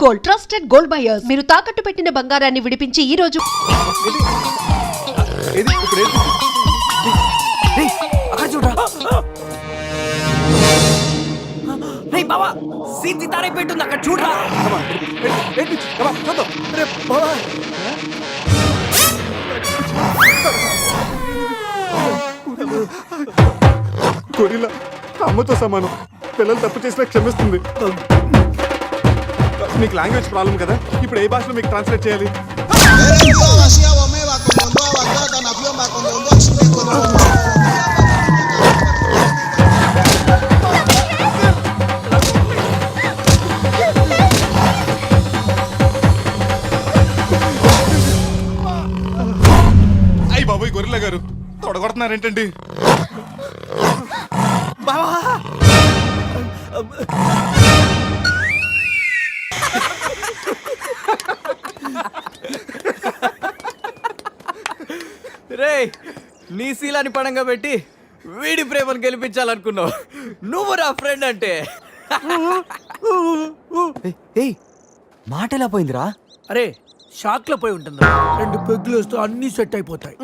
Gold, trusted gold buyers. మీరు తాకట్టు పెట్టిన బంగారాన్ని విడిపించి ఈ రోజు బావా సీతి తారైపోయింది అక్కడ చూడరా. గొరిల్లా అమ్మతో సమానం. పిల్లలు తప్పు చేసినా క్షమిస్తుంది. మీకు లాంగ్వేజ్ ప్రాబ్లం కదా, ఇప్పుడు ఏ భాషలో మీకు ట్రాన్స్లేట్ చేయాలి? అయ్యి బాబోయ్ గొరిల్లా గారు తొడగొడుతున్నారేంటండి? రే నీ శీలాన్ని పడంగా పెట్టి వీడి ప్రేమను గెలిపించాలనుకున్నావు. నువ్వు నా ఫ్రెండ్ అంటే. ఏయ్ మాట ఎలా పోయిందిరా? అరే షాక్ లో పోయి ఉంటుంది. 2 పెగ్గులు వస్తూ అన్ని సెట్ అయిపోతాయి.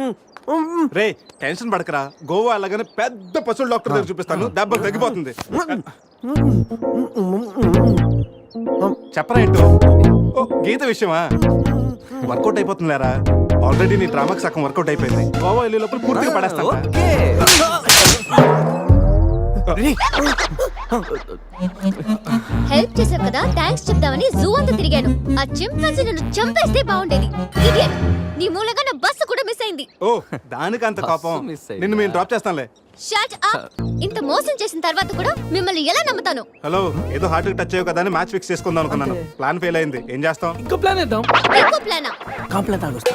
రే టెన్షన్ పడకరా, గోవా అలాగనే పెద్ద పశువుల డాక్టర్ దగ్గర చూపిస్తాను, దెబ్బ తగ్గిపోతుంది. చెప్పరా ఏంటో? ఓ గీత విషయమా? వర్కౌట్ అయిపోతుందిలేరా. ఆల్రెడీ నీ డ్రామాకి సగం వర్కౌట్ అయిపోయింది. గోవా వెళ్ళే లోపల పూర్తిగా పడేస్తాను. హెల్ప్ చేశావు కదా, థ్యాంక్స్ చెప్దామని జూ అంతా తిరిగాను. ఆ చింపాంజీ నన్ను చంపేస్తే బాగుండేది. ఇడియట్, నీ మూలంగా నా బస్సు కూడా మిస్ అయింది. ఓ దానికి అంత కోపం? నిన్ను మేము డ్రాప్ చేస్తానులే. Shut up. ఇంత మోసం చేసిన తర్వాత కూడా మిమ్మల్ని ఎలా నమ్ముతాను? హలో, ఏదో హార్ట్ టచ్ అయ్యో కదా అని మ్యాచ్ ఫిక్స్ చేసుకుందాం అనుకున్నాను. ప్లాన్ ఫెయిల్ అయింది. ఏం చేస్తాం? ఇంకో ప్లాన్ వేద్దాం. ఇంకో ప్లానా? కాంప్లైంట్ తాగొస్తా.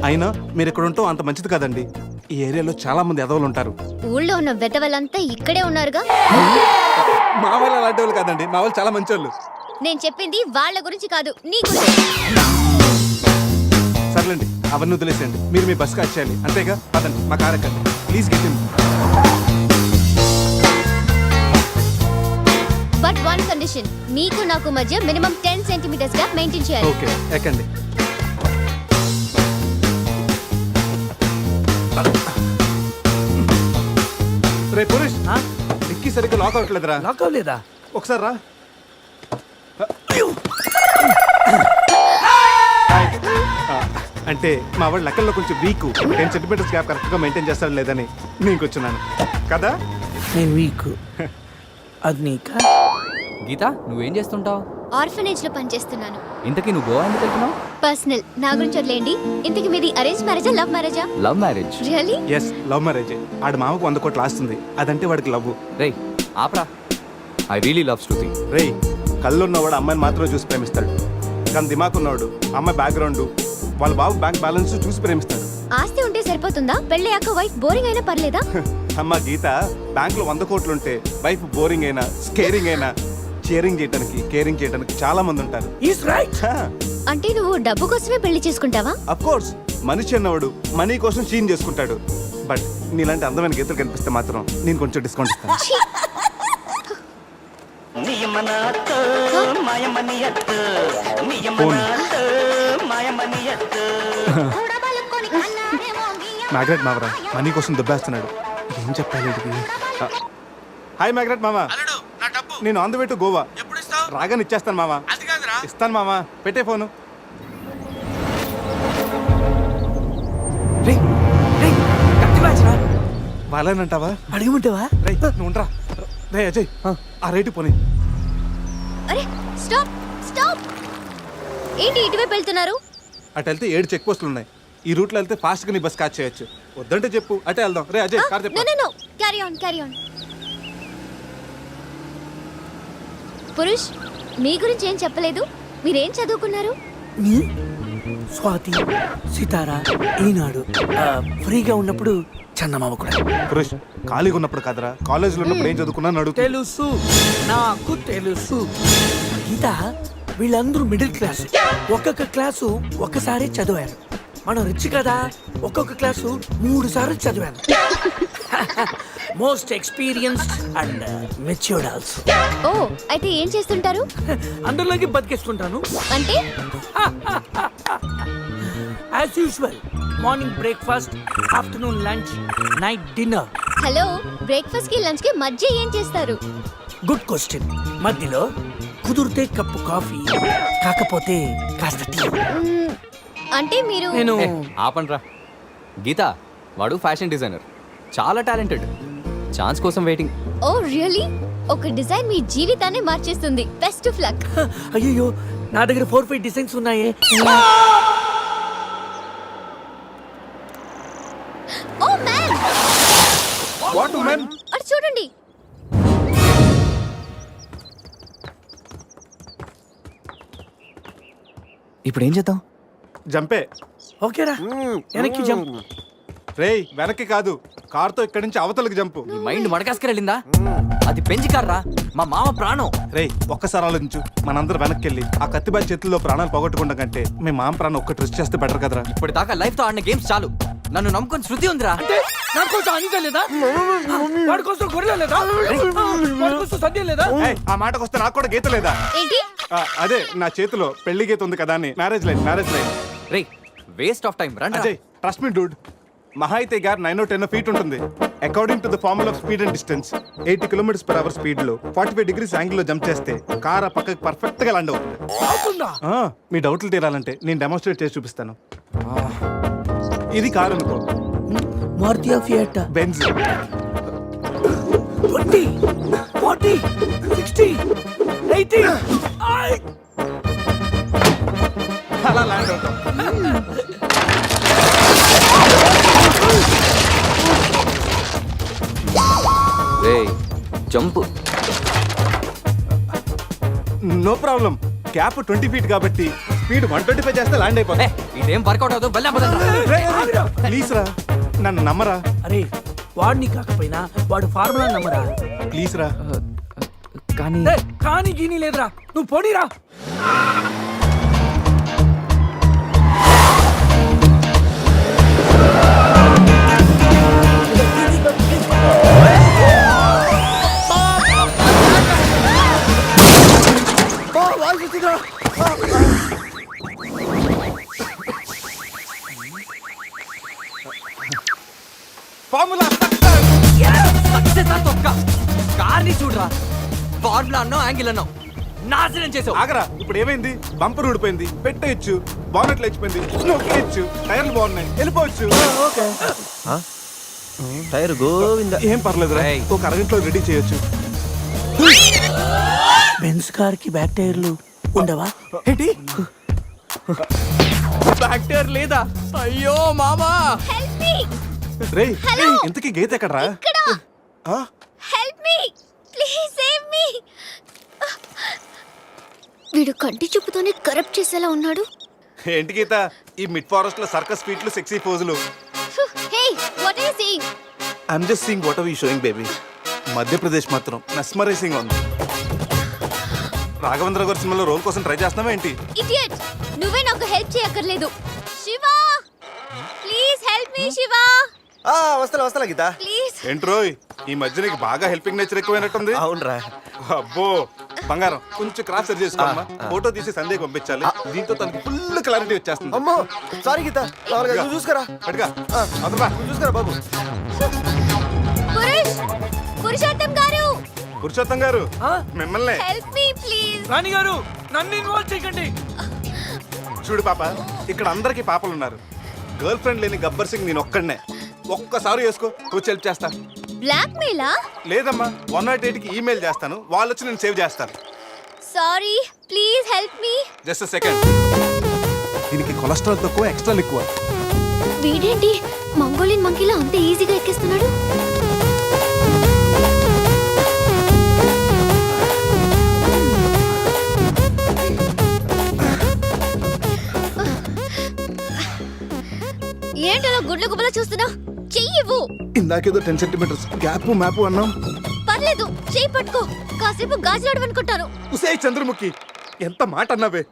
అయినా మీరు ఇక్కడ ఉంటాం అంత మంచిది కదండి. ఈ ఏరియాలో చాలా మంది ఎదవలు ఉంటారు. ఊళ్ళో ఉన్న వెధవలంతా ఇక్కడే ఉన్నారుగా. మా వాళ్ళు అలాంటి వాళ్ళు కాదండి, మా వాళ్ళు చాలా మంచి వాళ్ళు. నేను చెప్పింది వాళ్ళ గురించి కాదు, నీ గురించి. సర్లేండి, అవన్నీ వదిలేసేయండి. మీరు మీ బస్కి వచ్చేయాలి అంతేగా. పదండి, మా కార్ ఎక్కండి please. Get in. But one condition, మీకు నాకు మధ్య మినిమం 10 సెంటీమీటర్స్ గా మెయింటైన్ చేయాలి. ఓకే ఎక్కండి. రే పురుష్, డిక్కీ సరిగ్గా లాక్ అవ్వట్లేదురా. లాక్ అవ్వలేదా? ఒకసారి రా. అంటే మా వాడు లెక్కల్లో కొంచెం వీక్. 10 సెంటీమీటర్స్ గ్యాప్ కరెక్ట్గా మెయింటైన్ చేస్తాడు లేదని నేను వచ్చున్నాను కదా. నేను వీక్. అది నీకా? గీత నువ్వేం చేస్తుంటావు? ఆర్ఫనేజ్ లో పనిచేస్తున్నాను. ఇంతకీ నువ్వు గోవా ఎందుకు వెళ్తున్నావు? పర్సనల్, నా గురించి వదిలేండి. ఇంతకి మీది అరేంజ్ మ్యారేజా, లవ్ మ్యారేజా? Love marriage. Really? Yes, love marriage. ఆడు మామకు 100 కోట్లు ఆస్తుంది, అదంటే వాడికి లవ్. రే ఆపరా, ఐ రియలీ లవ్ శృతి. రే కళ్ళున్నవాడు అమ్మాయిని మాత్రమే చూసి ప్రేమిస్తాడు, కానీ దిమాక్ ఉన్నవాడు అమ్మాయి బ్యాక్గ్రౌండ్, వాళ్ళ బాబు బ్యాంక్ బ్యాలెన్స్ చూసి ప్రేమిస్తాడు. ఆస్తి ఉంటే సరిపోతుందా? పెళ్ళయ్యాక వైఫ్ బోరింగ్ అయినా పర్లేదా? అమ్మ గీత, బ్యాంక్ లో 100 కోట్లు ఉంటే వైఫ్ బోరింగ్ అయినా స్కేరింగ్ అయినా షేరింగ్ చేయడానికి కేరింగ్ చేయడానికి చాలా మంది ఉంటారు. Is right. అంటే నువ్వు డబ్బు కోసమే పెళ్లి చేసుకుంటావా? అఫ్ కోర్స్, మనిషి అన్నవాడు మనీ కోసం చీన్ చేసుకుంటాడు. బట్ నీలాంటి అందమైన గీతలు కనిపిస్తే మాత్రం నేను కొంచెం డిస్కౌంట్ ఇస్తాను. ఛీ! మ్యాగ్రెట్ మావరా మనీ కోసం దుబ్బేస్తున్నాడు. ఏం చెప్పాలి వీడికి? హాయ్ మ్యాగ్రెట్ మామ, నేను on the way to Goa. రాగానే ఇచ్చేస్తాను మామ. ఇస్తాను మామ, పెట్టే ఫోను. వాళ్ళనంటావా? అడగమంటావా? రే నువ్వు ఉండరా. రే అజయ్, ఆ రేటు పోనీ. అరే స్టాప్ స్టాప్. ఏంటి ఇటువైపు వెళ్తున్నారు? అటు వెళ్తే 7 చెక్ పోస్టులు ఉన్నాయి. ఈ రూట్లో వెళ్తే ఫాస్ట్గా నీ బస్ క్యాచ్ చేయొచ్చు. వద్దంటే చెప్పు, అటే వెళ్దాం. రే అజయ్, కార్ చెప్పు. No carry on carry on. Purush, మీ గురించి ఏం చెప్పలేదు. మీరేం చదువుకున్నారు? స్వాతి, సితారా, ఈనాడు. ఫ్రీగా ఉన్నప్పుడు చందమామ కూడా. పురుష్, ఖాళీగా ఉన్నప్పుడు కాదరా, కాలేజీలో ఉన్నప్పుడు ఏం చదువుకున్నాను అడుగు. తెలుసు, నాకు తెలుసు. గీత, వీళ్ళందరూ మిడిల్ క్లాస్. ఒక్కొక్క క్లాసు ఒక్కసారి చదివారు. మనం రిచ్ కదా, ఒక్కొక్క క్లాసు 3 సార్లు చదివాను. Most experienced and matured also. ఓ అయితే ఏం చేస్తుంటారు? అందరిలోకి బతికేస్తుంటాను. అంటే as usual morning breakfast, afternoon lunch, night dinner. Hello, breakfast కి లంచ్ కి మధ్య ఏం చేస్తారు? Good question. మధ్యలో కుదిరితే కప్పు కాఫీ, కాకపోతే కాస్త టీ. అంటే మీరు నేను ఆపండ్రా. గీత వాడు ఫ్యాషన్ డిజైనర్, చాలా టాలెంటెడ్. ఛాన్స్ కోసం వెయిటింగ్. Oh really? ఒక డిజైన్ మీ జీవితాన్ని మార్చేస్తుంది. Best of luck. అయ్యో, నా దగ్గర 4-5 డిజైన్స్ ఉన్నాయే. Oh man, what man? అటు చూడండి. ఇప్పుడు ఏం చేద్దాం? జంపే. ఓకేరా, వెనక్కి జంప్. రేయ్ వెనక్కి కాదు, కార్తో ఇక్కడి నుంచి అవతలకి జంపు. నీ మైండ్ మడకాసుకెళ్ళిందా? అది పెంచి కార్రా, మా మామ ప్రాణం. రేయ్ ఒక్కసారి ఆలోచించు, మనందరం వెనక్కి వెళ్ళి ఆ కత్తిబాయి చేతుల్లో ప్రాణాలు పోగొట్టుకుంటాం కంటే మీ మామ ప్రాణం ఒక్క ట్రెస్ట్ చేస్తే బెటర్ కదరా. ఇప్పటిదాకా లైఫ్ తో ఆడిన గేమ్స్ చాలు. నన్ను నమ్ముకొని శృతి ఉందిరా. అంటే నా కోసం అనిత లేదా? వాడి కోసం గొర్రె లేదా? వాడి కోసం సద్య లేదా? ఏయ్, ఆ మాటకు వస్తే నాకు కూడా గీత లేదా? ఏంటి? అదే నా చేతిలో పెళ్లి గీత ఉంది కదా అని. Marriage line. Ray waste of time. రండి. అజయ్ ట్రస్ట్ మీ డూడ్, మహా అయితే గారు 9-10 ఫీట్ ఉంటుంది. According to the formula of speed and distance 80 km/h speed లో 45 degrees యాంగిల్ లో జంప్ చేస్తే కార్ ఆ పక్కకి పర్ఫెక్ట్ గా ల్యాండ్ అవుతుంది. అవుతుందా? మీ డౌట్లు తీరాలంటే నేను డెమోన్స్ట్రేట్ చేసి చూపిస్తాను. ఇది కార్ అనుకో, మారుతి ఫియట్. బెంజ్. 20, 40, 60, 80. అలా ల్యాండ్ అవుతాం. రే jump. No problem, cap 20 feet కాబట్టి స్పీడ్ 125 చేస్తే ల్యాండ్ అయిపోతా. ఇదేం వర్కౌట్ అవుతుంది. ప్లీజ్ రా, నన్ను నమ్మరా. అరే వాడిని కాకపోయినా వాడు ఫార్ములా నమ్మరా. ప్లీజ్ రా. కానీ కానీ గీని లేదురా, నువ్వు పోనీరా. ఫార్ములా సక్సెస్ ఆ తొక్క. కార్ని చూడరా, ఫార్ములా అన్నావు, యాంగిల్ అన్నావు, నాశనం చేసావు. ఆగరా, ఇప్పుడు ఏమైంది? బంపర్ ఊడిపోయింది, పెట్టేయచ్చు. బానెట్ లేచిపోయింది, నొక్కేయచ్చు. టైర్లు బాగున్నాయి, వెళ్ళిపోవచ్చు. టైర్ గోవింద. ఏం పర్లేదు రా, ఏయ్. ఒక అరగంటలో రెడీ చేయొచ్చు. బెంజ్ కార్ కి బ్యాక్ టైర్లు ఉండవా? ఏంటి? బ్యాక్ టైర్ లేదా? అయ్యో మామా. Help me. రేయ్ హలో. ఇంతకీ గీత ఎక్కడరా? ఇక్కడ. ఆ? Help me please, save me. వీడు కంటి చూపుతోనే కరప్ట్ చేసేలా ఉన్నాడు. ఏంటి గీత, ఈ మిడ్ ఫారెస్ట్ లో సర్కస్ ఫీట్లు, సెక్సీ పోజులు? Hey, what are you saying? I'm just seeing what are you showing baby. Madhya Pradesh మాత్రం మెస్మరైజింగ్ ఉంది. రాఘవేంద్ర గారి సినిమాలో రోల్ కోసం ట్రై చేస్తున్నావా ఏంటి? ఇడియట్, నువ్వే నాకు హెల్ప్ చేయక్కర్లేదు. Shiva please help me. Shiva వస్తా గీత. ప్లీజ్. ఏంట్రోయ్, ఈ మధ్య నీకు బాగా హెల్పింగ్ నేచర్ ఎక్కువైనట్టుంది. అవునరా. అబ్బో బంగారం, కొంచెం క్రాస్ సెట్ చేసుకోమ్మా. ఫోటో తీసి సందేహం పంపించాలి, దీంతో తనకి ఫుల్ క్లారిటీ వచ్చేస్తుంది. అమ్మో సారీ గీత, నువ్వు చూసుకురా. పట్టుగా అదమ్మా. నువ్వు చూసుకురా బాబు. పురుషోత్తం గారు, పురుషోత్తం గారు మిమ్మల్ని. Help me please. రాణి గారు నన్ను ఇన్వాల్వ్ చేయకండి. చూడు పాప, ఇక్కడ అందరికి పాపలు ఉన్నారు. గర్ల్ ఫ్రెండ్ లేని గబ్బర్ సింగ్ నేను ఒక్కడనే. ఒక్కసారి వేసుకో, వచ్చి హెల్ప్ చేస్తా. బ్లాక్ మెయిలా? లేదమ్మా, 108కి ఈమెయిల్ చేస్తాను, వాళ్ళు వచ్చి నేను సేవ్ చేస్తాను. Sorry, please help me. Just second. దీనికి కొలెస్ట్రాల్ తక్కువ, ఎక్స్ట్రా ఎక్కువ. వీడేంటి మంగోలియన్ మంకీలా అంత ఈజీగా ఎక్కేస్తున్నాడు? ఏంటలా గుడ్ల గుబల చూస్తున్నా? చెయ్యివ్వు. ఇందాకేదో 10 centimeters గ్యాప్ మ్యాప్ అన్నాం. పర్లేదు, చెయ్యి పట్టుకో. కాసేపు గాజులాడు అనుకుంటాను. ఉసే చంద్రముఖి, ఎంత మాట అన్నావే.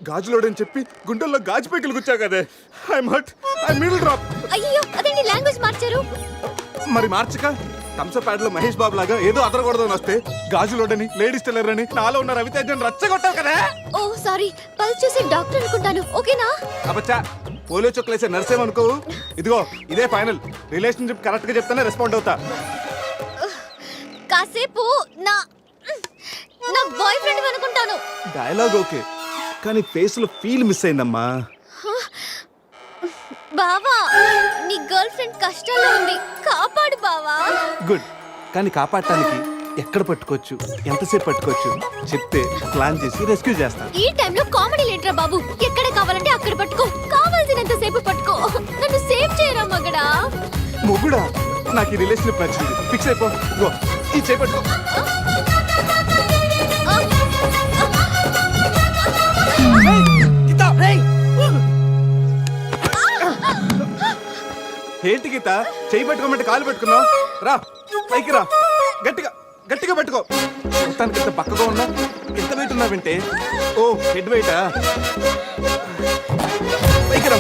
గాజులోడని చెప్పి గుండెల్లో గాజు పేకలు గుచ్చా కదే. I'm hurt, I middle drop. అయ్యో, అదేంటి లాంగ్వేజ్ మార్చారు? మరి మార్చక థమ్సప్ ప్యాడ్ లో మహేష్ బాబు లాగా ఏదో అదరకూడదని వస్తే గాజులోడని లేడీస్ టైలర్ అని నాలో ఉన్న రవితేజని రచ్చగొట్టావు కదా. ఓ సారీ, పల్స్ చూసి డాక్టర్ అనుకుంటాను. ఓకేనా? అబ్బచ్చా, పోలియో చుక్కలేసే నర్సేమనుకోవు. ఇదిగో ఇదే ఫైనల్. రిలేషన్షిప్ కరెక్ట్ గా చెప్తానే రెస్పాండ్ అవుతా. కాసేపు నా నా బాయ్ ఫ్రెండ్ అనుకుంటాను. డైలాగ్ ఓకే, కానీ ఫేస్ లో ఫీల్ మిస్ అయిందమ్మా. బావా, నీ గర్ల్ ఫ్రెండ్ కష్టాల్లో ఉంది, కాపాడు బావా. గుడ్, కానీ కాపాడటానికి ఎక్కడ పట్టుకోవచ్చు, ఎంతసేపు పట్టుకోవచ్చు చెప్తే ప్లాన్ చేసి రెస్క్యూ చేస్తాను. ఈ టైంలో కామెడీ లేటరా బాబు. ఎక్కడ కావాలంటే అక్కడ పట్టుకో, కావాల్సినంత సేపు పట్టుకో. నన్ను సేవ్ చేయరా మగడా. మొగుడా, నాకు ఈ రిలేషన్షిప్ నచ్చింది. ఫిక్స్ అయిపో. ఇదిగో ఈ చేపట్టుకో. ఏంటి గీత, చేయి పట్టుకోమంటే కాలు పెట్టుకున్నావు? రా పైకి రా, గట్టిగా గట్టిగా పెట్టుకో. మొత్తానికి ఎంత పక్కగా ఉన్నా, ఎంత వెయిట్ ఉన్నా వింటే. ఓ హెడ్ వెయిటా? పైకి రా,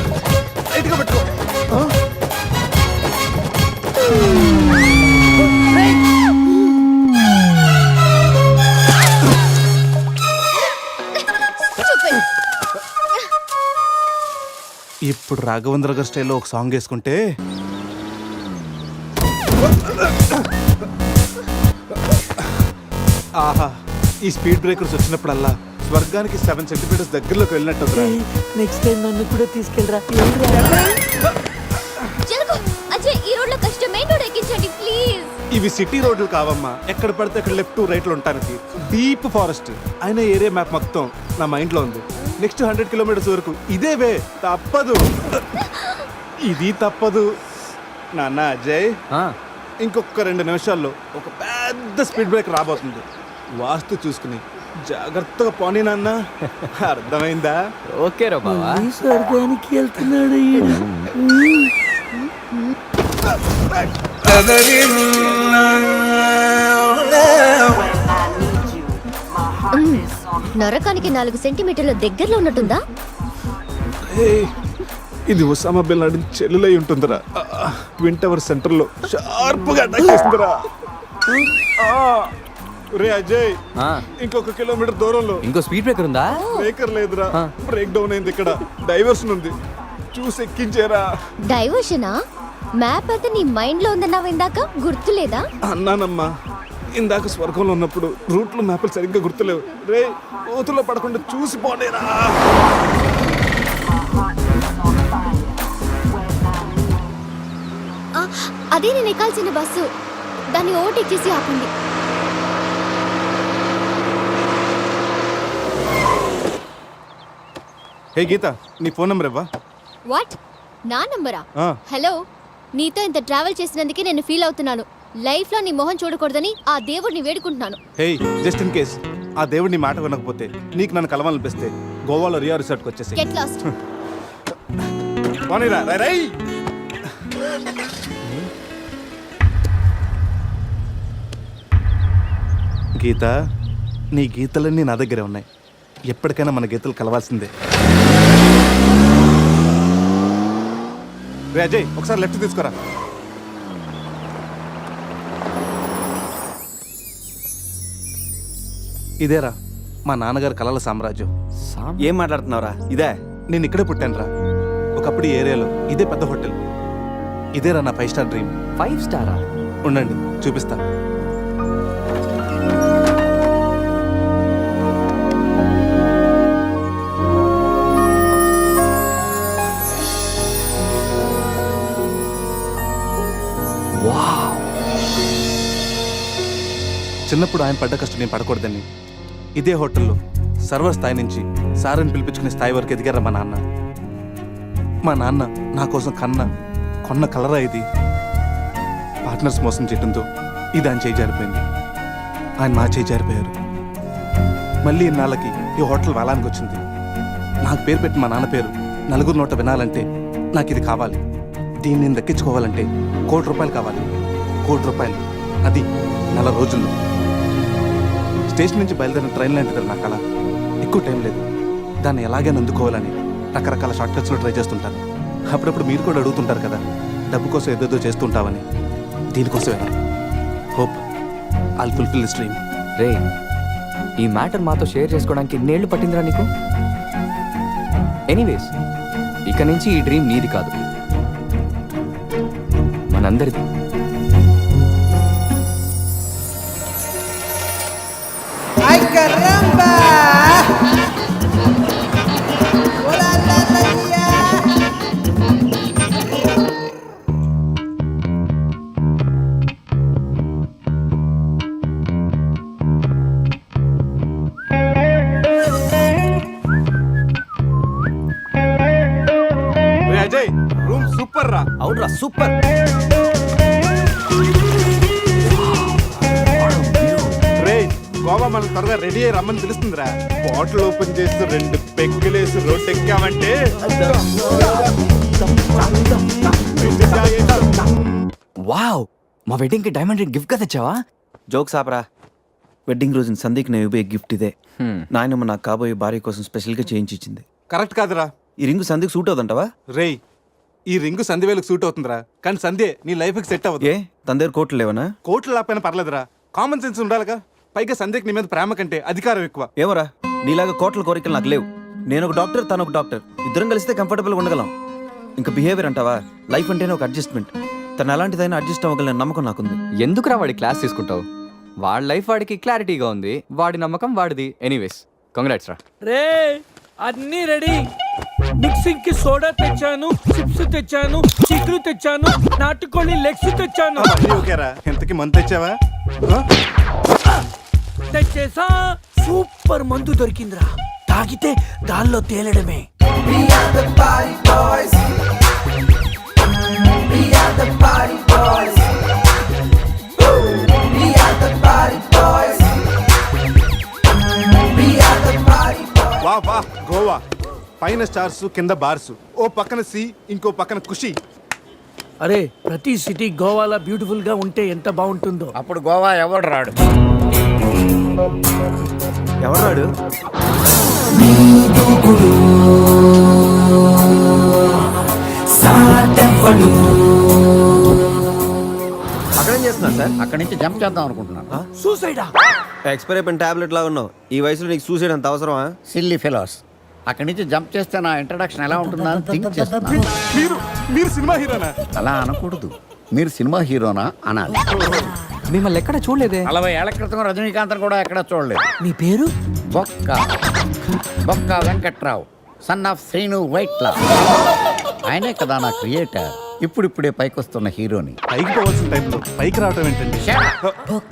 గట్టిగా పెట్టుకో. ఇప్పుడు రాఘవేంద్ర గారి స్టైల్లో ఒక సాంగ్ వేసుకుంటే ఆహా, ఈ స్పీడ్ బ్రేకర్స్ వచ్చినప్పుడల్లా స్వర్గానికి 7 సెంటీమీటర్స్ దగ్గరలోకి వెళ్ళినట్టు. నెక్స్ట్ టైం నన్ను కూడా తీసుకెళ్ళరా. జరుగు అజయ్, ఈ రోడ్ లో కష్టం, మెయిన్ రోడ్ ఎక్కించండి ప్లీజ్. ఇవి సిటీ రోడ్లు కావమ్మా, ఎక్కడ పడితే అక్కడ లెఫ్ట్ రైట్ లో ఉంటానికి. డీప్ ఫారెస్ట్ అయిన ఏరియా మ్యాప్ మొత్తం నా మైండ్ లో ఉంది. నెక్స్ట్ 100 కిలోమీటర్స్ వరకు ఇదే వే, తప్పదు. ఇది తప్పదు నాన్న. అజయ్, ఇంకొక 2 నిమిషాల్లో ఒక పెద్ద స్పీడ్ బ్రేక్ రాబోతుంది. వాస్తు చూసుకుని జాగ్రత్తగా పోనీ నాన్న. అర్థమైందా? ఓకే రా బావా. స్వర్గానికి వెళ్తున్నాడు ఈయన. నరకానికి 4 సెంటీమీటర్ల దగ్గరలో ఉన్నట్టుందా? ఏయ్, ఇది ఒసామా బిన్ లాడెన్ చెల్లులై ఉంటుందిరా. ట్విన్ టవర్ సెంటర్ లో షార్ప్ గా అటాక్ చేస్తుందిరా. రే అజయ్, ఇంకొక కిలోమీటర్ దూరంలో ఇంకో స్పీడ్ బ్రేకర్ ఉందా? బ్రేకర్ లేదురా, బ్రేక్ డౌన్ అయింది. ఇక్కడ డైవర్షన్ ఉంది, చూసి ఎక్కించేరా. డైవర్షనా? మ్యాప్ అయితే నీ మైండ్ లో ఉందన్నావు ఇందాక, గుర్తులేదా? అన్నానమ్మా, ఇందాక స్వర్గంలో ఉన్నప్పుడు రూట్లో మ్యాప్లు సరిగ్గా గుర్తులేవు. రే, కోతులో పడకుండా చూసి పోనేరా. అదే నేను ఎక్కాల్సిన బస్సు, దాన్ని ఓవర్టేక్ చేసి ఆపండి. హే గీత, నీ ఫోన్ నెంబర్ ఇవ్వా? వాట్? నా నంబరా? ఆ. హలో, నీతో ఇంత ట్రావెల్ చేసినందుకే నేను ఫీల్ అవుతున్నాను. లైఫ్ లో నీ మొహం చూడకూడదని ఆ దేవుడిని వేడుకుంటున్నాను. హే, జస్ట్ ఇన్ కేస్ ఆ దేవుడి మాట వినకపోతే, నీకు నన్ను కలవాలనిపిస్తే గోవాలో రియా రిసార్ట్కి వచ్చేసి గెట్ లాస్ట్. పోనీరా, రై రై. గీత, నీ గీతలన్నీ నా దగ్గరే ఉన్నాయి. ఎప్పటికైనా మన గీతలు కలవాల్సిందే. రే అజయ్, ఒకసారి లెఫ్ట్ తీసుకురా. ఇదేరా మా నాన్నగారి కలల సామ్రాజ్యం. ఏం మాట్లాడుతున్నావురా? ఇదే నేను ఇక్కడే పుట్టానురా. ఒకప్పుడు ఈ ఏరియాలో ఇదే పెద్ద హోటల్. ఇదేరా నా 5 స్టార్ డ్రీమ్. 5 స్టారా? ఉండండి, చూపిస్తా. చిన్నప్పుడు ఆయన పడ్డ కష్టం నేను పడకూడదని ఇదే హోటల్లో సర్వర్ స్థాయి నుంచి సారని పిలిపించుకునే స్థాయి వరకు ఎదిగారా మా నాన్న. మా నాన్న నా కోసం కొన్న కలరా ఇది. పార్ట్నర్స్ మోసం చేయడంతో ఇది ఆయన చేయి జారిపోయింది. ఆయన మా చేయి జారిపోయారు. మళ్ళీ ఇన్నాళ్ళకి ఈ హోటల్ వేలానికి వచ్చింది. నాకు పేరు పెట్టి మా నాన్న పేరు నలుగురు నోట వినాలంటే నాకు ఇది కావాలి. దీన్ని నేను దక్కించుకోవాలంటే ₹1,00,00,000 కావాలి. ₹1,00,00,000, అది 4 రోజుల్లో. స్టేషన్ నుంచి బయలుదేరిన ట్రైన్ లాంటిది నా కళ. ఎక్కువ టైం లేదు, దాన్ని ఎలాగైనా అందుకోవాలని రకరకాల షార్ట్ కట్స్లో ట్రై చేస్తుంటాను. అప్పుడప్పుడు మీరు కూడా అడుగుతుంటారు కదా, డబ్బు కోసం ఏదేదో చేస్తుంటావని. దీనికోసమేనా? Hope I'll fulfil this dream. రే, ఈ మ్యాటర్ మాతో షేర్ చేసుకోవడానికి ఎన్నేళ్ళు పట్టిందిరా నీకు? ఎనీవేస్, ఇక నుంచి ఈ డ్రీమ్ నీది కాదు, మనందరిది. రే అజయ్, రూమ్ సూపర్ రా. అవునరా సూపర్. రే, గోవా మనం త్వరగా రెడీ అయ్యి రమ్మని పిలుస్తుందిరా. బాటిల్ ఓపెన్ చేస్తూ 2 పెగ్గులేసి రోడ్ ఎక్కామంటే వావ్, మా వెడ్డింగ్ కి డైమండ్ రింగ్ గిఫ్ట్ గా తెచ్చావా? జోక్స్ ఆపరా. వెడ్డింగ్ రోజున సందీక్ నేను ఇవ్వే గిఫ్ట్ ఇదే. నాయనమ్మ నాకు కాబోయే భార్య కోసం స్పెషల్గా చేయించి ఇచ్చింది. కరెక్ట్ కాదురా. ఈ రింగు సందీక్ సూట్ అవుతుంటావా? రేయ్, ఈ రింగు సంధ్యవేలకు సూట్ అవుతుందిరా, కానీ సంధ్య నీ లైఫ్కి సెట్ అవ్వదు. ఏ తన దగ్గర కోట్లు లేవనా? కోట్లు లేకపోయినా పర్లేదురా, కామన్ సెన్స్ ఉండాలిగా. పైగా సంధ్యకి నీ మీద ప్రేమ కంటే అధికారం ఎక్కువ. ఏమోరా, నీలాగా కోట్ల కోరికలు నాకు లేవు. నేను ఒక డాక్టర్, తను ఒక డాక్టర్, ఇద్దరం కలిస్తే కంఫర్టబుల్గా ఉండగలం. ఇంకా బిహేవియర్ అంటావా? లైఫ్ అంటేనే ఒక అడ్జస్ట్మెంట్. తను ఎలాంటిదైనా అడ్జస్ట్ అవ్వగలని నమ్మకం నాకుంది. ఎందుకురా వాడి క్లాస్ తీసుకుంటావు? వాడి లైఫ్ వాడికి క్లారిటీగా ఉంది, వాడి నమ్మకం వాడిది. ఎనీవేస్, కంగ్రాట్స్ రా. రే అన్నీ రెడీ. మిక్సింగ్ కి సోడా తెచ్చాను, చిప్స్ తెచ్చాను, చిక్కులు తెచ్చాను, నాటుకోళ్ళి లెగ్స్ తెచ్చాను. అన్నీ ఓకేరా. ఎంతకి మంత్ తెచ్చావా? తెచ్చేసా. సూపర్ మందు దొరికిందిరా, తాగితే గాల్లో తేలడమే. వా వా గోవా, పైన స్టార్స్ కింద బార్స్, ఓ పక్కన సీ ఇంకో పక్కన ఖుషి. అరే ప్రతి సిటీ గోవాలో బ్యూటిఫుల్ గా ఉంటే ఎంత బాగుంటుందో. అప్పుడు గోవా ఎవడు రాడు. ఎవరాడు? అక్కడేం చేస్తున్నా సార్? అక్కడి నుంచి జంప్ చేద్దాం అనుకుంటున్నాను. సూసైడా? ఎక్స్పైర్ అయిపోయిన టాబ్లెట్ లాగా ఉన్నావు. ఈ వయసులో నీకు సూసైడ్ అంత అవసరమా? Silly fellows. అక్కడి నుంచి జంప్ చేస్తే నా ఇంట్రడక్షన్ ఎలా ఉంటుందా అని థింక్ చేస్తున్నాను. మీరు సినిమా హీరోనా? అలా అనకూడదు, మీరు సినిమా హీరోనా అనాలి. మిమ్మల్ని ఎక్కడ చూడలేదే. 40 ఏళ్ల క్రితం రజనీకాంత్ కూడా ఎక్కడ చూడలేదు. మీ పేరు? బొక్క బొక్క వెంకట్రావు, సన్ ఆఫ్ శ్రీను వైట్లా. ఆయనే కదా నా క్రియేటర్. ఇప్పుడిప్పుడే పైకొస్తున్న హీరోని. పైకి పోవాల్సిన టైంలో పైకి రావటం ఏంటండి?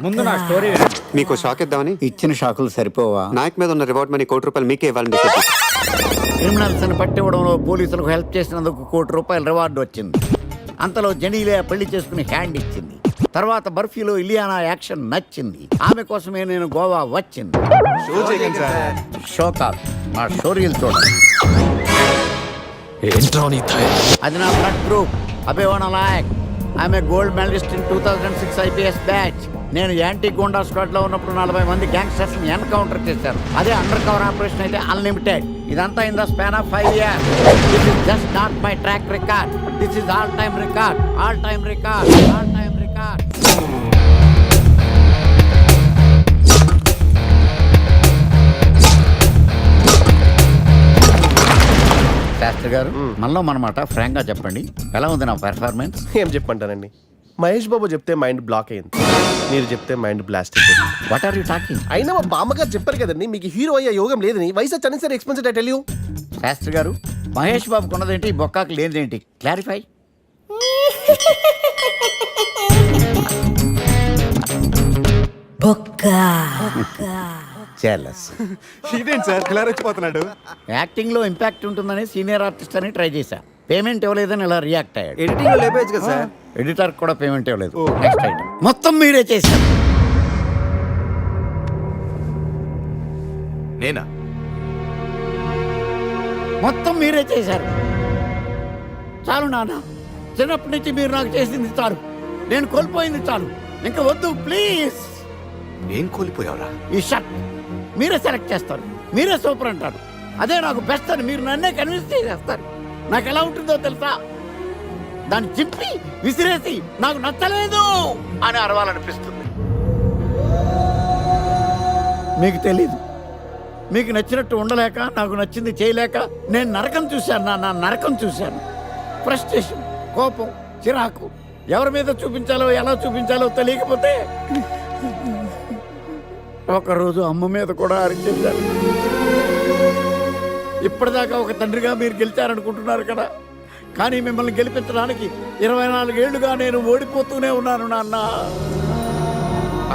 ముందు నా స్టోరీ వినండి. మీకు షాక్ ఇద్దామని ఇచ్చిన షాకులు సరిపోవా? నాయక్ మీద ఉన్న రివార్డ్ మనీ ₹1 మీకే ఇవ్వాలని డిసైడ్ చేశాను. క్రిమినల్స్ ని పట్టివ్వడంలో పోలీసులకు హెల్ప్ చేసినందుకు ₹1 రివార్డు వచ్చింది. అంతలో జనీలే పెళ్లి చేసుకుని హ్యాండ్ ఇచ్చింది. తర్వాత బర్ఫీలో ఇలియానా యాక్షన్ నచ్చింది. ఆమె కోసమే నేను గోవా వచ్చింది. షో చేయకండి సార్. షో కాదు, నా స్టోరీలు చూడండి. అది నా బ్లడ్ గ్రూప్. అభివాణ నాయక్. ఆమె gold medalist in 2006 IPS batch. నేను యాంటీ గోండా స్క్వాడ్ లో ఉన్నప్పుడు 40 మంది గ్యాంగ్స్టర్స్ ని ఎన్కౌంటర్ చేశారు. అదే అండర్ కవర్ ఆపరేషన్ అయితే అన్లిమిటెడ్. ఇదంతా in the span of 5 years. This is just not my track record. This is all time record. All time record. All time record. Shastri గారు, మనలో మనమాట ఫ్రాంక్ గా చెప్పండి, ఎలా ఉంది నా పెర్ఫార్మెన్స్? ఏం చెప్పంటానండి, మహేష్ బాబు చెప్తే మైండ్ బ్లాక్ అయింది, మీరు చెప్తే మైండ్ బ్లాస్ట్ అయిపోయింది. What are you talking? అయినా మా బామ్మగారు చెప్పారు కదండి మీకు హీరో అయ్యే యోగం లేదని. వయసు వచ్చి sir expensive I tell you. Shastri గారు, మహేష్ బాబుకు ఉన్నదేంటి, బొక్కాకి లేనిదేంటి? క్లారిఫై. జెలస్. ఇదేంటి సార్ ఇలా రెచ్చిపోతున్నాడు? యాక్టింగ్ లో ఇంపాక్ట్ ఉంటుందని సీనియర్ ఆర్టిస్ట్ అని ట్రై చేశా. పేమెంట్ ఇవ్వలేదని ఇలా రియాక్ట్ అయ్యాడు. ఎడిటింగ్ లో లేపేయచ్చు కదా సార్. ఎడిటర్ కూడా పేమెంట్ ఇవ్వలేదు. Next item. మొత్తం మీరే చేశారు. నేనా? మొత్తం మీరే చేశారు. చాలు నాన్న, చిన్నప్పటి నుంచి మీరు నాకు చేసింది చాలు. నేను కోల్పోయింది చాలు. ఇంకా వద్దు ప్లీజ్. ఏం కోల్పోయావురా? ఈ షర్ట్ మీరే సెలెక్ట్ చేస్తారు, మీరే సూపర్ అంటారు. అదే నాకు బెస్ట్ అని మీరు నన్నే కన్విన్స్ చేసేస్తారు. నాకు ఎలా ఉంటుందో తెలుసా? దాన్ని చింపి విసిరేసి నాకు నచ్చలేదు అని అరవాలనిపిస్తుంది. మీకు తెలీదు, మీకు నచ్చినట్టు ఉండలేక, నాకు నచ్చింది చేయలేక నేను నరకం చూశాను. నా నరకం చూశాను. ఫ్రస్ట్రేషన్, కోపం, చిరాకు, ఎవరి మీద చూపించాలో ఎలా చూపించాలో తెలియకపోతే ఒకరోజు అమ్మ మీద కూడా అరిచేశాను. ఇప్పటిదాకా ఒక తండ్రిగా మీరు గెలిచారనుకుంటున్నారు కదా, కానీ మిమ్మల్ని గెలిపించడానికి 24 ఏళ్లుగా నేను ఓడిపోతూనే ఉన్నాను నాన్న.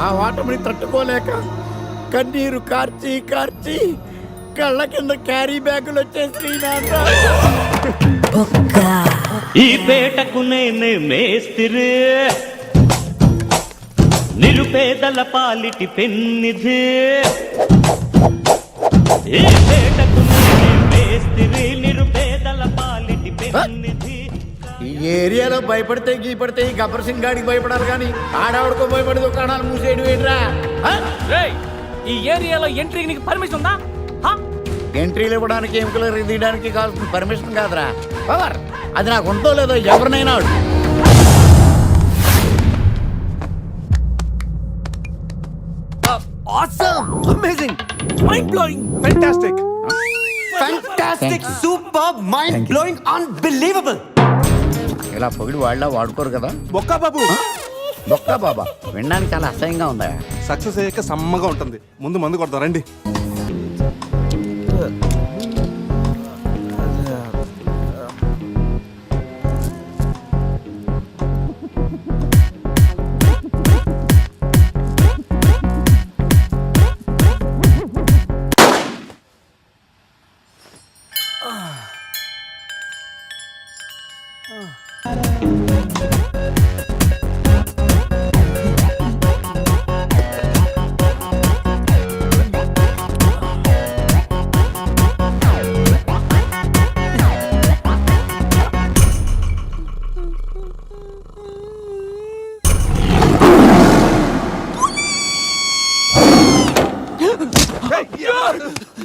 ఆ ఓటమిని తట్టుకోలేక కన్నీరు కార్చి కార్చి కళ్ళ కింద క్యారీ బ్యాగులు వచ్చేసి నాన్న. ఈ పేటకు నేనే మేస్తిరి, నిరుపేదల పాలిటి పెన్నిధి. ఈ పేటకు నేనే మేస్తిరి, నిరుపేదల పాలిటి పెన్నిధి. ఈ ఏరియాలో భయపడితే గీపడితే ఈ గబ్బర్ సింగ్ గాడికి భయపడాలి, కానీ ఆడవాడికో భయపడి దుకాణాలు మూసేయడం ఏంట్రా? ఈ ఏరియాలో ఎంట్రీకి నీకు పర్మిషన్ ఉందా? ఎంట్రీలు ఇవ్వడానికి, ఎముకలు తీయడానికి కావాల్సిన పర్మిషన్ కాదురా, పవర్. అది నాకు ఉందో లేదో ఎవరినైనా అడుగు. Awesome! Amazing! Mind-blowing! Fantastic! Fantastic! Superb! Mind-blowing! Unbelievable! ఇలా పొగిడి వాళ్ళ వాడుకోరు కదా. బొక్కా బాబు, బొక్కా బాబా వినడానికి చాలా అసహ్యంగా ఉందా? సక్సెస్ అయ్యాక సమ్మగా ఉంటుంది. ముందు మందు కొడతాం రండి.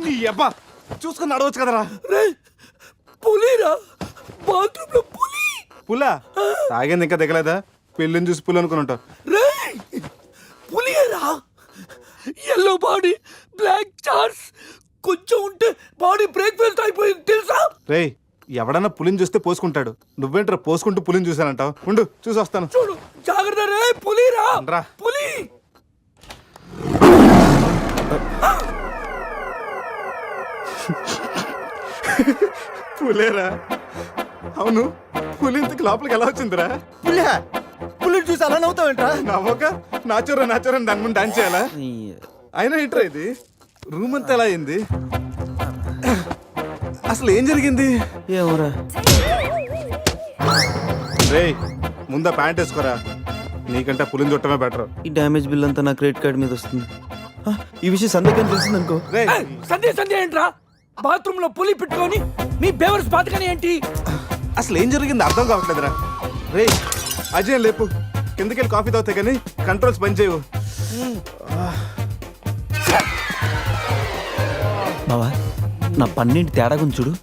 నీ అబ్బా చూసుకుని నడవచ్చు కదరా. పులిరా, బాత్రూమ్ లో పులి. పులా తాగింది ఇంకా దిగలేదా? పెళ్ళిని చూసి పులి అనుకుని ఉంటావు. పులిరా, ఎల్లో బాడీ, బ్లాక్ చార్స్, కొంచెం ఉంటే బాడీ బ్రేక్ఫాస్ట్ అయిపోయింది తెలుసా? రేయ్, ఎవడన్నా పులిని చూస్తే పోసుకుంటాడు. నువ్వేంట్రా పోసుకుంటూ పులిని చూసానంటావు? ఉండు చూసి వస్తాను. చూడు, జాగ్రత్త రే, పులిరా, రా. పులి. పులేరా? అవును, పులి ఇంతకు లోపలికి ఎలా వచ్చిందిరా? పులిని చూసి అలా నవ్వుతావేంట్రా? నవ్వక నాచురా నాచురా దాని ముందు డాన్స్ చేయాలా? అయినా ఏంట్రా ఇది? రూమ్ అంతా ఎలా అయింది? అసలు ఏం జరిగింది? ఏమోరా. రేయ్, ముందా ప్యాంట్ వేసుకోరా. నీకంటే పులిని చుట్టమే బెటర్. ఈ డ్యామేజ్ బిల్ అంతా నా క్రెడిట్ కార్డ్ మీద వస్తుంది. ఈ విషయం సందేహం తెలిసిందనుకో. రేయ్, సంధ్య ఏంట్రా? బాత్రూమ్ లో పులి పెట్టుకొని నీ బేవర్స్ బాతకని ఏంటి? అసలు ఏం జరిగింది అర్థం కావట్లేదురా. రేయ్ అజయ్ లేపు, కిందకెళ్ళి కాఫీ తాగుతాయి కానీ కంట్రోల్స్ పని చేయవు. బావా, నా పన్నీటి తేడా గురించి చూడు.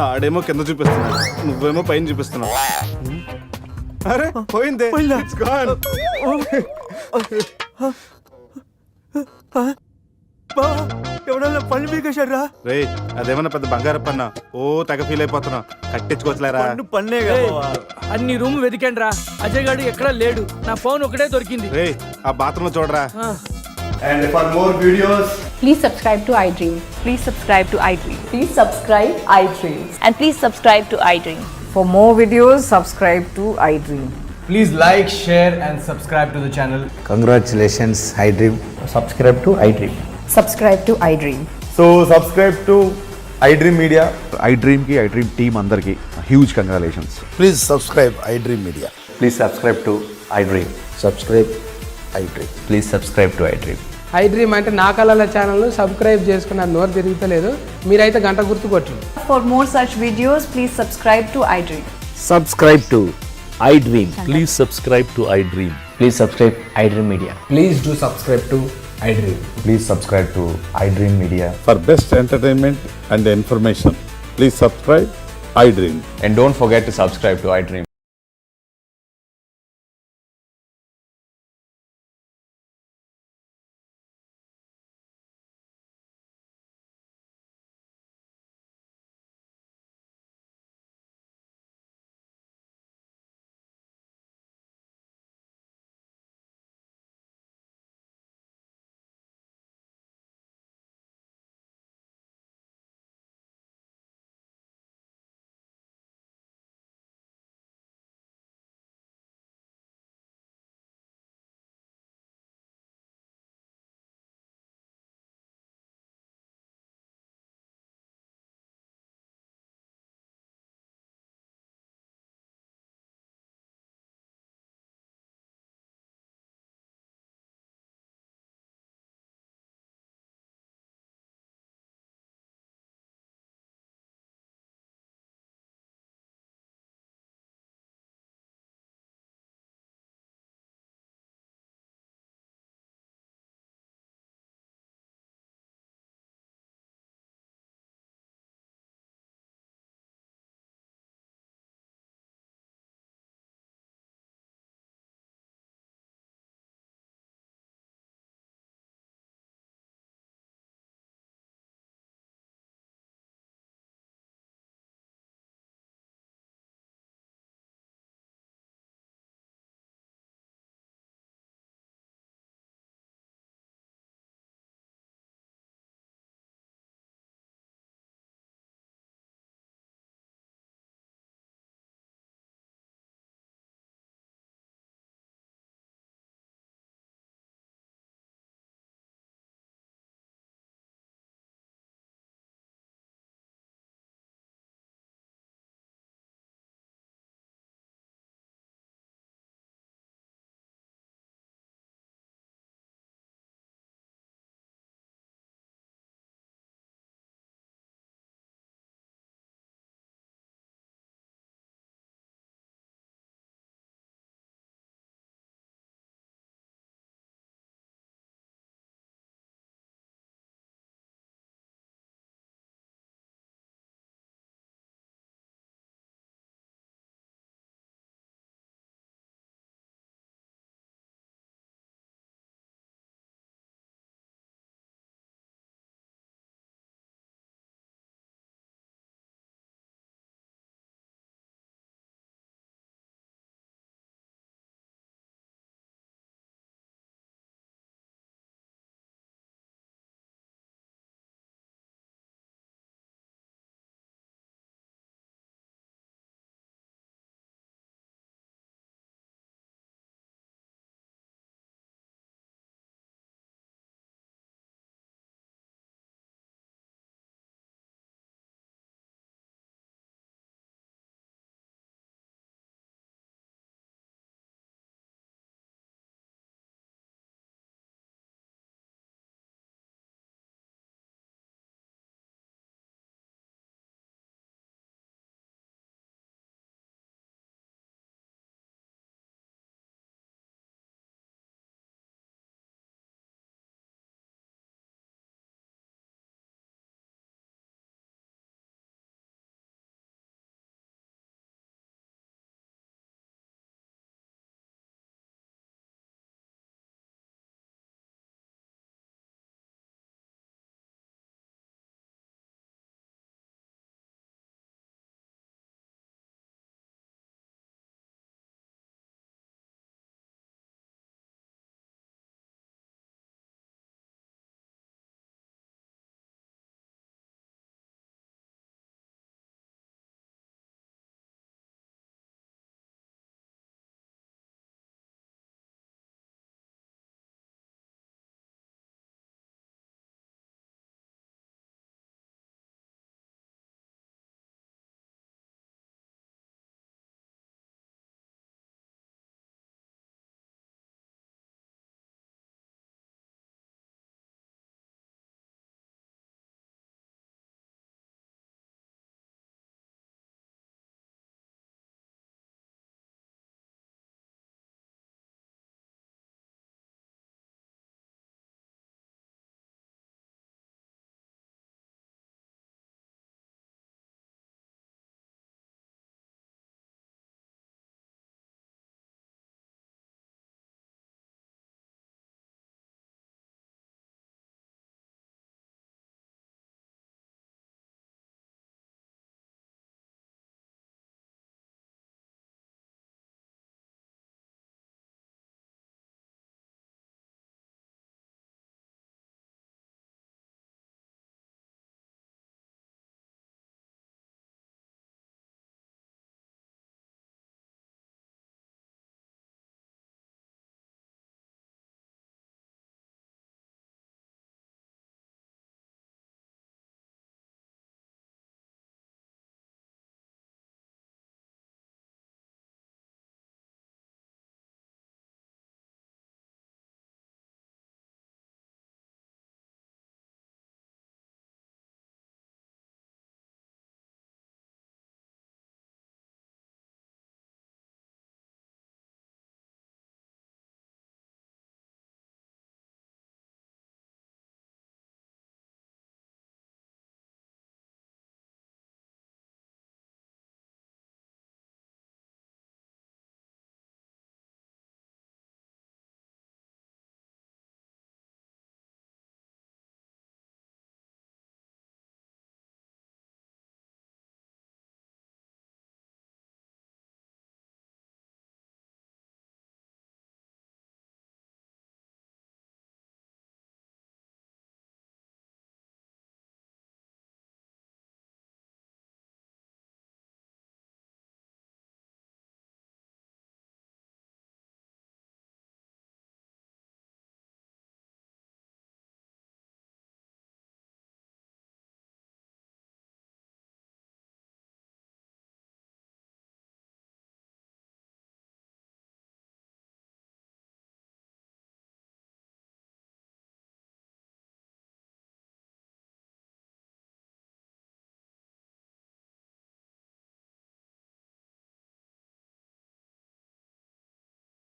ఆడేమో కింద చూపిస్తున్నాడు, నువ్వేమో పైన చూపిస్తున్నావు. అరే పోయిందే. It's gone. ఎవడన్నా పళ్ళు పీకేశారా? రేయ్, అదేమన్నా పెద్ద బంగారం పన్నా? ఓ తెగ ఫీల్ అయిపోతున్నా. కట్టించుకోవచ్చులేరా. పన్నే అన్ని రూమ్ వెతికండి రా, అజయ్ గాడు ఎక్కడా లేడు. నా ఫోన్ ఒకటే దొరికింది. రేయ్, ఆ బాత్రూమ్ లో చూడరా. And for more videos, please subscribe to iDream. Please subscribe to iDream. Please subscribe iDream. And please subscribe to iDream. For more videos, subscribe to iDream. Please like, share and subscribe to the channel. congratulations, iDream. Subscribe to iDream. Subscribe to iDream. So, subscribe to iDream Media. iDream ki iDream team andarki huge congratulations. Please subscribe iDream Media. Please subscribe to iDream. Subscribe iDream. Please subscribe to iDream. iDream అంటే నా కళల channel subscribe చేసుకున్న నోరు తిరుగుతలేదు. మీరైతే గంట గుర్తు కొట్టండి. For more such videos, please subscribe to iDream. Subscribe to iDream. Please subscribe to iDream. Please subscribe iDream Media. Please do subscribe to iDream. Please subscribe to iDream Media. For best entertainment and information, please subscribe iDream. And don't forget to subscribe to iDream.